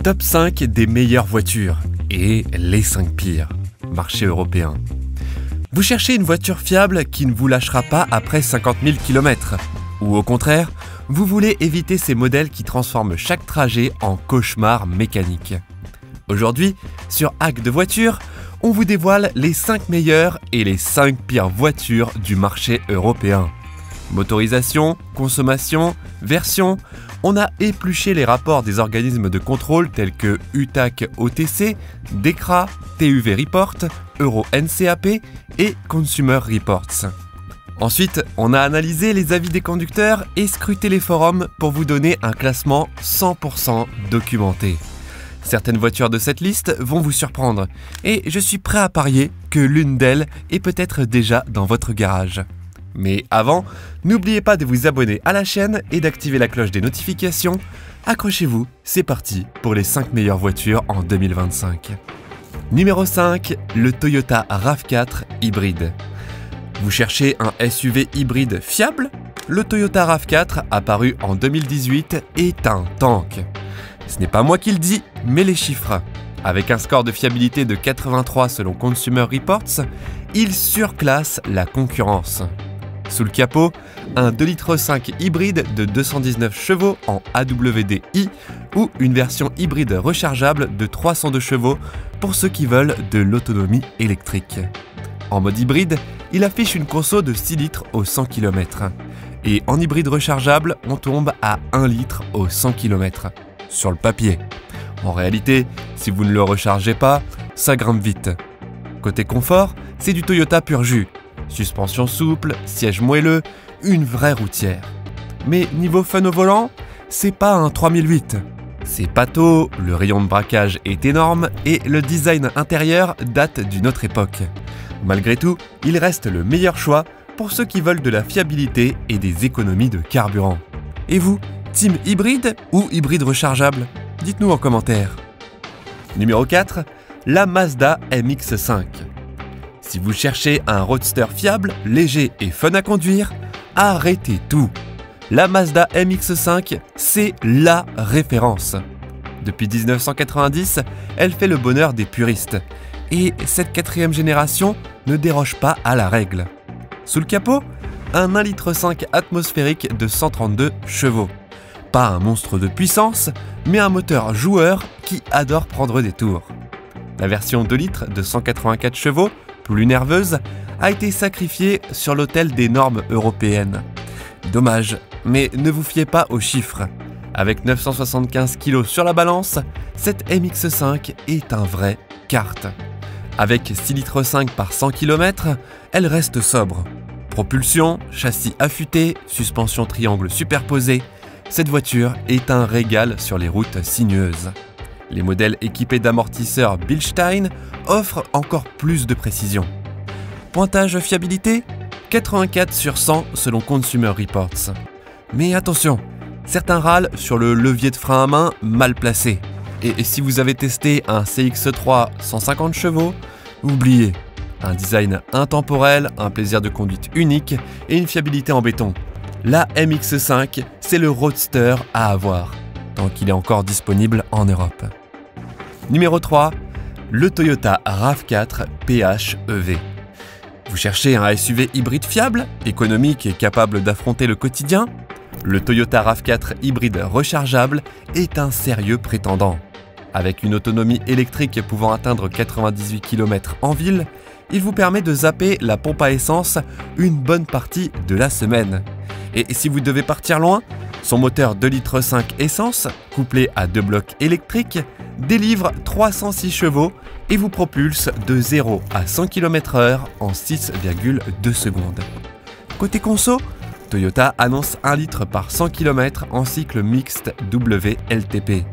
Top 5 des meilleures voitures et les 5 pires. Marché européen. Vous cherchez une voiture fiable qui ne vous lâchera pas après 50 000 km. Ou au contraire, vous voulez éviter ces modèles qui transforment chaque trajet en cauchemar mécanique. Aujourd'hui, sur Hack de voiture, on vous dévoile les 5 meilleures et les 5 pires voitures du marché européen. Motorisation, consommation, version, on a épluché les rapports des organismes de contrôle tels que UTAC OTC, DEKRA, TÜV Report, Euro NCAP et Consumer Reports. Ensuite, on a analysé les avis des conducteurs et scruté les forums pour vous donner un classement 100% documenté. Certaines voitures de cette liste vont vous surprendre et je suis prêt à parier que l'une d'elles est peut-être déjà dans votre garage. Mais avant, n'oubliez pas de vous abonner à la chaîne et d'activer la cloche des notifications. Accrochez-vous, c'est parti pour les 5 meilleures voitures en 2025. Numéro 5, le Toyota RAV4 hybride. Vous cherchez un SUV hybride fiable? Le Toyota RAV4, apparu en 2018, est un tank. Ce n'est pas moi qui le dis, mais les chiffres. Avec un score de fiabilité de 83 selon Consumer Reports, il surclasse la concurrence. Sous le capot, un 2,5 litres hybride de 219 chevaux en AWDI ou une version hybride rechargeable de 302 chevaux pour ceux qui veulent de l'autonomie électrique. En mode hybride, il affiche une conso de 6 litres au 100 km. Et en hybride rechargeable, on tombe à 1 litre au 100 km. Sur le papier. En réalité, si vous ne le rechargez pas, ça grimpe vite. Côté confort, c'est du Toyota pur jus. Suspension souple, siège moelleux, une vraie routière. Mais niveau fun au volant, c'est pas un 3008. C'est pâteau, le rayon de braquage est énorme et le design intérieur date d'une autre époque. Malgré tout, il reste le meilleur choix pour ceux qui veulent de la fiabilité et des économies de carburant. Et vous, team hybride ou hybride rechargeable? Dites-nous en commentaire. Numéro 4, la Mazda MX-5. Si vous cherchez un roadster fiable, léger et fun à conduire, arrêtez tout. La Mazda MX-5, c'est LA référence. Depuis 1990, elle fait le bonheur des puristes. Et cette 4e génération ne déroge pas à la règle. Sous le capot, un 1,5 litre atmosphérique de 132 chevaux. Pas un monstre de puissance, mais un moteur joueur qui adore prendre des tours. La version 2 litres de 184 chevaux, plus nerveuse, a été sacrifiée sur l'autel des normes européennes. Dommage, mais ne vous fiez pas aux chiffres. Avec 975 kg sur la balance, cette MX-5 est un vrai kart. Avec 6,5 litres par 100 km, elle reste sobre. Propulsion, châssis affûté, suspension triangle superposée, cette voiture est un régal sur les routes sinueuses. Les modèles équipés d'amortisseurs Bilstein offrent encore plus de précision. Pointage fiabilité, 84 sur 100 selon Consumer Reports. Mais attention, certains râlent sur le levier de frein à main mal placé. Et si vous avez testé un CX-3 150 chevaux, oubliez. Un design intemporel, un plaisir de conduite unique et une fiabilité en béton. La MX-5, c'est le roadster à avoir, tant qu'il est encore disponible en Europe. Numéro 3, le Toyota RAV4 PHEV. Vous cherchez un SUV hybride fiable, économique et capable d'affronter le quotidien? Le Toyota RAV4 hybride rechargeable est un sérieux prétendant. Avec une autonomie électrique pouvant atteindre 98 km en ville, il vous permet de zapper la pompe à essence une bonne partie de la semaine. Et si vous devez partir loin, son moteur 2,5 litres essence, couplé à 2 blocs électriques, délivre 306 chevaux et vous propulse de 0 à 100 km/h en 6,2 secondes. Côté conso, Toyota annonce 1 litre par 100 km en cycle mixte WLTP.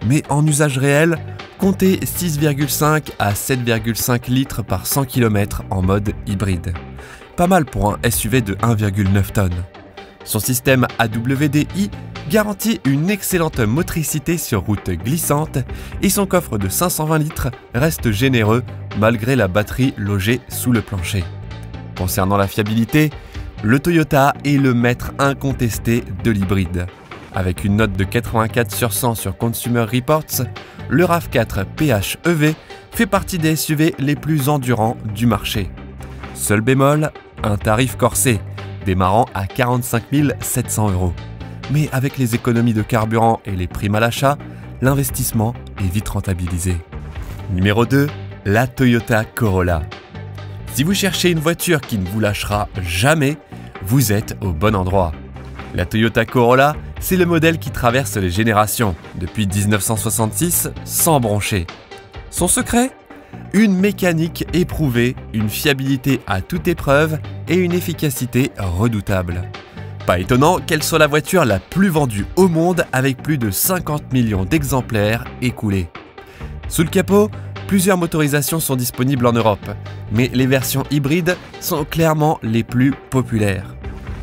Mais en usage réel, comptez 6,5 à 7,5 litres par 100 km en mode hybride. Pas mal pour un SUV de 1,9 tonnes. Son système AWDI garantit une excellente motricité sur route glissante et son coffre de 520 litres reste généreux malgré la batterie logée sous le plancher. Concernant la fiabilité, le Toyota est le maître incontesté de l'hybride. Avec une note de 84 sur 100 sur Consumer Reports, le RAV4 PHEV fait partie des SUV les plus endurants du marché. Seul bémol, un tarif corsé, démarrant à 45 700 €. Mais avec les économies de carburant et les primes à l'achat, l'investissement est vite rentabilisé. Numéro 2, la Toyota Corolla. Si vous cherchez une voiture qui ne vous lâchera jamais, vous êtes au bon endroit. La Toyota Corolla, c'est le modèle qui traverse les générations, depuis 1966, sans broncher. Son secret ? Une mécanique éprouvée, une fiabilité à toute épreuve et une efficacité redoutable. Pas étonnant qu'elle soit la voiture la plus vendue au monde avec plus de 50 millions d'exemplaires écoulés. Sous le capot, plusieurs motorisations sont disponibles en Europe, mais les versions hybrides sont clairement les plus populaires.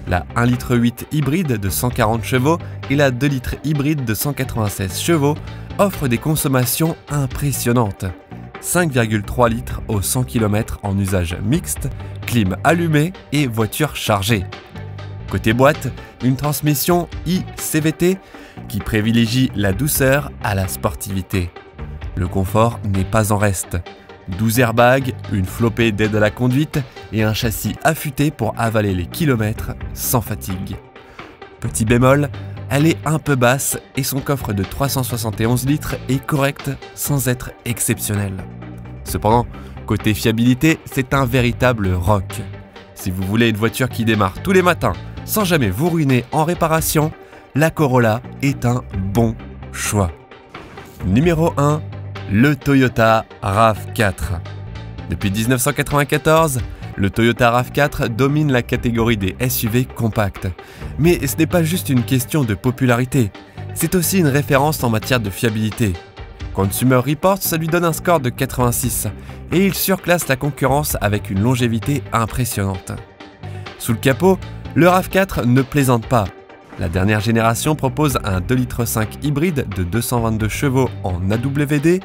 La 1,8 litre hybride de 140 chevaux et la 2 litres hybride de 196 chevaux offrent des consommations impressionnantes. 5,3 litres au 100 km en usage mixte, clim allumée et voiture chargée. Côté boîte, une transmission i-CVT qui privilégie la douceur à la sportivité. Le confort n'est pas en reste. 12 airbags, une flopée d'aide à la conduite et un châssis affûté pour avaler les kilomètres sans fatigue. Petit bémol, elle est un peu basse et son coffre de 371 litres est correct sans être exceptionnel. Cependant, côté fiabilité, c'est un véritable rock. Si vous voulez une voiture qui démarre tous les matins sans jamais vous ruiner en réparation, la Corolla est un bon choix. Numéro 1, le Toyota RAV4. Depuis 1994, le Toyota RAV4 domine la catégorie des SUV compacts. Mais ce n'est pas juste une question de popularité, c'est aussi une référence en matière de fiabilité. Consumer Reports lui donne un score de 86 et il surclasse la concurrence avec une longévité impressionnante. Sous le capot, le RAV4 ne plaisante pas. La dernière génération propose un 2,5 litres hybride de 222 chevaux en AWD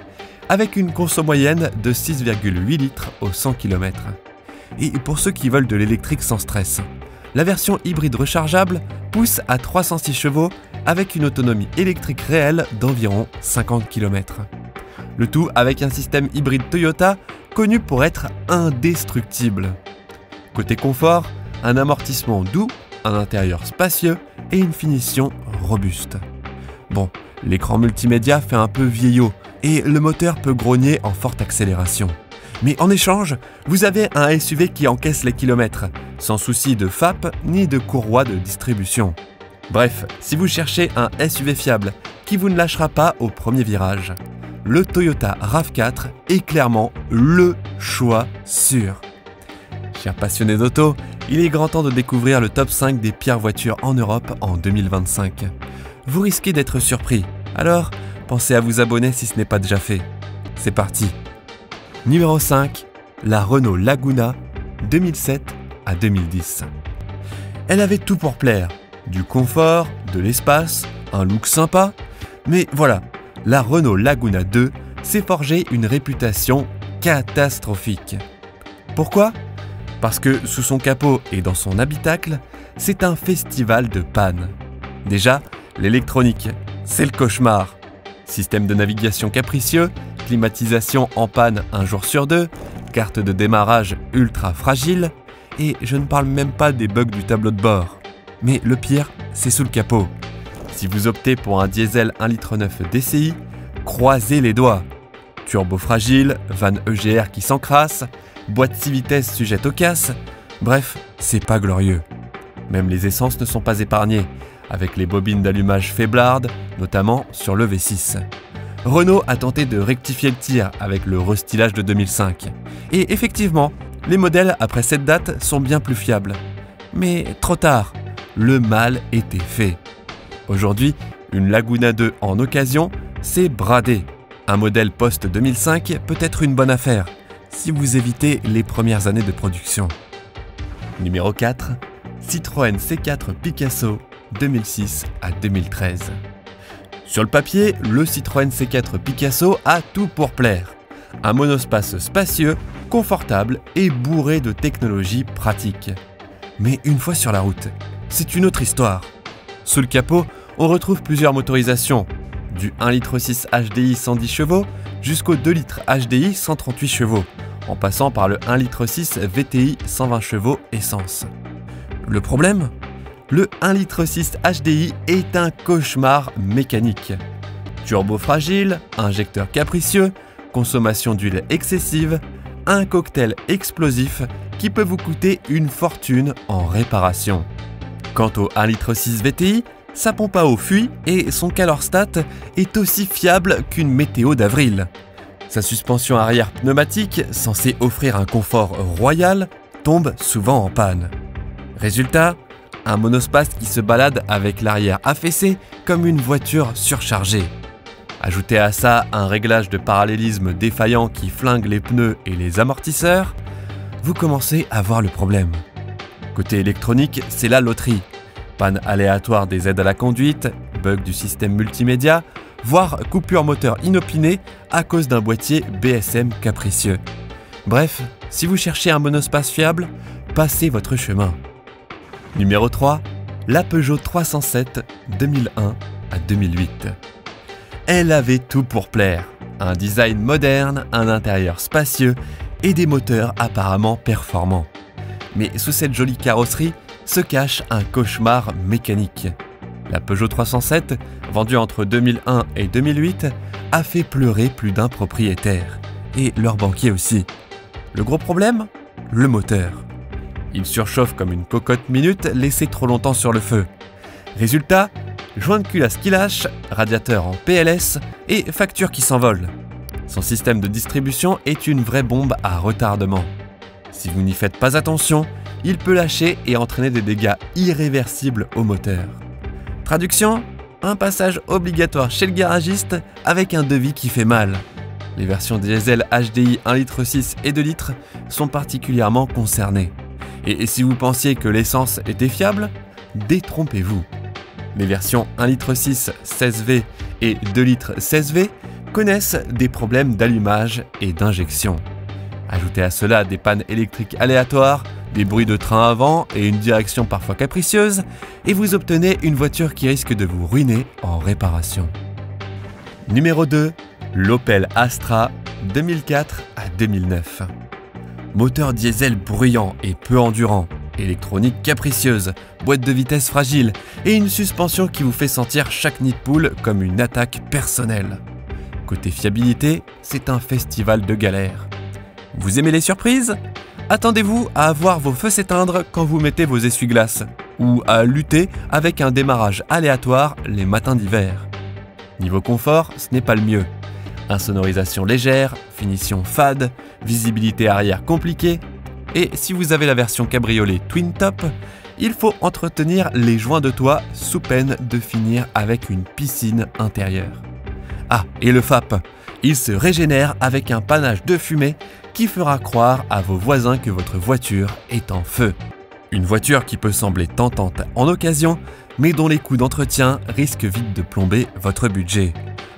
avec une conso moyenne de 6,8 litres au 100 km. Et pour ceux qui veulent de l'électrique sans stress, la version hybride rechargeable pousse à 306 chevaux avec une autonomie électrique réelle d'environ 50 km. Le tout avec un système hybride Toyota connu pour être indestructible. Côté confort, un amortissement doux, un intérieur spacieux et une finition robuste. Bon, l'écran multimédia fait un peu vieillot et le moteur peut grogner en forte accélération. Mais en échange, vous avez un SUV qui encaisse les kilomètres, sans souci de FAP ni de courroie de distribution. Bref, si vous cherchez un SUV fiable qui vous ne lâchera pas au premier virage, le Toyota RAV4 est clairement le choix sûr. Chers passionnés d'auto, il est grand temps de découvrir le top 5 des pires voitures en Europe en 2025. Vous risquez d'être surpris, alors pensez à vous abonner si ce n'est pas déjà fait. C'est parti. Numéro 5, la Renault Laguna 2007 à 2010. Elle avait tout pour plaire, du confort, de l'espace, un look sympa, mais voilà, la Renault Laguna 2 s'est forgée une réputation catastrophique. Pourquoi ? Parce que sous son capot et dans son habitacle, c'est un festival de panne. Déjà, l'électronique, c'est le cauchemar. Système de navigation capricieux, climatisation en panne un jour sur deux, carte de démarrage ultra fragile, et je ne parle même pas des bugs du tableau de bord. Mais le pire, c'est sous le capot. Si vous optez pour un diesel 1,9 litre DCI, croisez les doigts. Turbo fragile, vanne EGR qui s'encrasse, boîte 6 vitesses sujette aux casses, bref, c'est pas glorieux. Même les essences ne sont pas épargnées, avec les bobines d'allumage faiblardes, notamment sur le V6. Renault a tenté de rectifier le tir avec le restylage de 2005. Et effectivement, les modèles après cette date sont bien plus fiables. Mais trop tard, le mal était fait. Aujourd'hui, une Laguna 2 en occasion, c'est bradé. Un modèle post-2005 peut être une bonne affaire, si vous évitez les premières années de production. Numéro 4, Citroën C4 Picasso 2006 à 2013. Sur le papier, le Citroën C4 Picasso a tout pour plaire. Un monospace spacieux, confortable et bourré de technologies pratiques. Mais une fois sur la route, c'est une autre histoire. Sous le capot, on retrouve plusieurs motorisations. du 1,6 L HDI 110 chevaux jusqu'au 2 litres HDI 138 chevaux, en passant par le 1,6 L VTI 120 chevaux essence. Le problème ? Le 1,6 L HDI est un cauchemar mécanique. Turbo fragile, injecteur capricieux, consommation d'huile excessive, un cocktail explosif qui peut vous coûter une fortune en réparation. Quant au 1,6 L VTI, sa pompe à eau fuit et son calorstat est aussi fiable qu'une météo d'avril. Sa suspension arrière pneumatique, censée offrir un confort royal, tombe souvent en panne. Résultat, un monospace qui se balade avec l'arrière affaissé comme une voiture surchargée. Ajoutez à ça un réglage de parallélisme défaillant qui flingue les pneus et les amortisseurs, vous commencez à voir le problème. Côté électronique, c'est la loterie. Panne aléatoire des aides à la conduite, bug du système multimédia, voire coupure moteur inopinée à cause d'un boîtier BSM capricieux. Bref, si vous cherchez un monospace fiable, passez votre chemin. Numéro 3, la Peugeot 307 2001 à 2008. Elle avait tout pour plaire. Un design moderne, un intérieur spacieux et des moteurs apparemment performants. Mais sous cette jolie carrosserie se cache un cauchemar mécanique. La Peugeot 307, vendue entre 2001 et 2008, a fait pleurer plus d'un propriétaire. Et leur banquier aussi. Le gros problème ? Le moteur. Il surchauffe comme une cocotte minute laissée trop longtemps sur le feu. Résultat, joint de culasse qui lâche, radiateur en PLS et facture qui s'envole. Son système de distribution est une vraie bombe à retardement. Si vous n'y faites pas attention, il peut lâcher et entraîner des dégâts irréversibles au moteur. Traduction : un passage obligatoire chez le garagiste avec un devis qui fait mal. Les versions diesel HDI 1,6 L et 2 litres sont particulièrement concernées. Et si vous pensiez que l'essence était fiable, détrompez-vous. Les versions 1,6 L 16V et 2 litres 16V connaissent des problèmes d'allumage et d'injection. Ajoutez à cela des pannes électriques aléatoires, des bruits de train avant et une direction parfois capricieuse, et vous obtenez une voiture qui risque de vous ruiner en réparation. Numéro 2, l'Opel Astra 2004 à 2009. Moteur diesel bruyant et peu endurant, électronique capricieuse, boîte de vitesse fragile et une suspension qui vous fait sentir chaque nid de poule comme une attaque personnelle. Côté fiabilité, c'est un festival de galères. Vous aimez les surprises ? Attendez-vous à voir vos feux s'éteindre quand vous mettez vos essuie-glaces ou à lutter avec un démarrage aléatoire les matins d'hiver. Niveau confort, ce n'est pas le mieux. Insonorisation légère, finition fade, visibilité arrière compliquée. Et si vous avez la version cabriolet Twin Top, il faut entretenir les joints de toit sous peine de finir avec une piscine intérieure. Ah, et le FAP, il se régénère avec un panache de fumée qui fera croire à vos voisins que votre voiture est en feu. Une voiture qui peut sembler tentante en occasion, mais dont les coûts d'entretien risquent vite de plomber votre budget.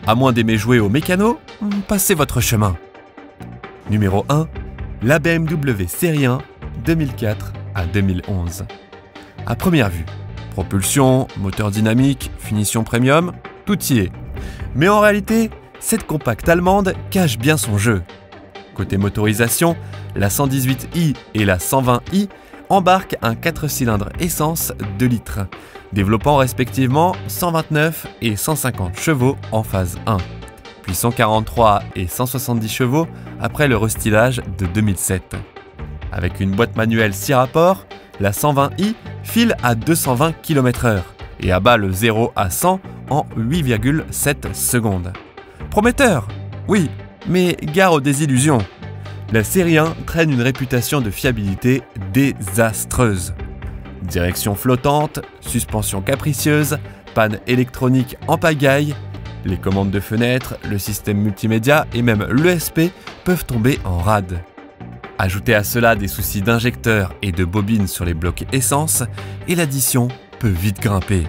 À moins d'aimer jouer au mécano, passez votre chemin. Numéro 1, la BMW Série 1 2004 à 2011. À première vue, propulsion, moteur dynamique, finition premium, tout y est. Mais en réalité, cette compacte allemande cache bien son jeu. Côté motorisation, la 118i et la 120i embarquent un 4 cylindres essence 2 litres, développant respectivement 129 et 150 chevaux en phase 1, puis 143 et 170 chevaux après le restylage de 2007. Avec une boîte manuelle 6 rapports, la 120i file à 220 km/h et abat le 0 à 100 en 8,7 secondes. Prometteur, oui, mais gare aux désillusions. La série 1 traîne une réputation de fiabilité désastreuse. Direction flottante, suspension capricieuse, panne électronique en pagaille, les commandes de fenêtre, le système multimédia et même l'ESP peuvent tomber en rade. Ajoutez à cela des soucis d'injecteurs et de bobines sur les blocs essence et l'addition peut vite grimper.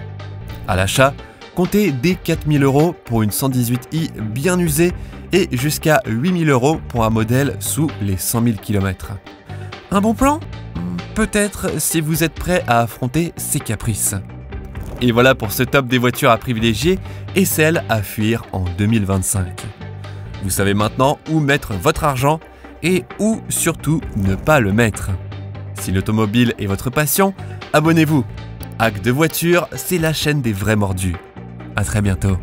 À l'achat, comptez dès 4 000 € pour une 118i bien usée et jusqu'à 8 000 € pour un modèle sous les 100 000 km. Un bon plan ? Peut-être si vous êtes prêt à affronter ces caprices. Et voilà pour ce top des voitures à privilégier et celles à fuir en 2025. Vous savez maintenant où mettre votre argent et où surtout ne pas le mettre. Si l'automobile est votre passion, abonnez-vous. Hack de voiture, c'est la chaîne des vrais mordus. À très bientôt.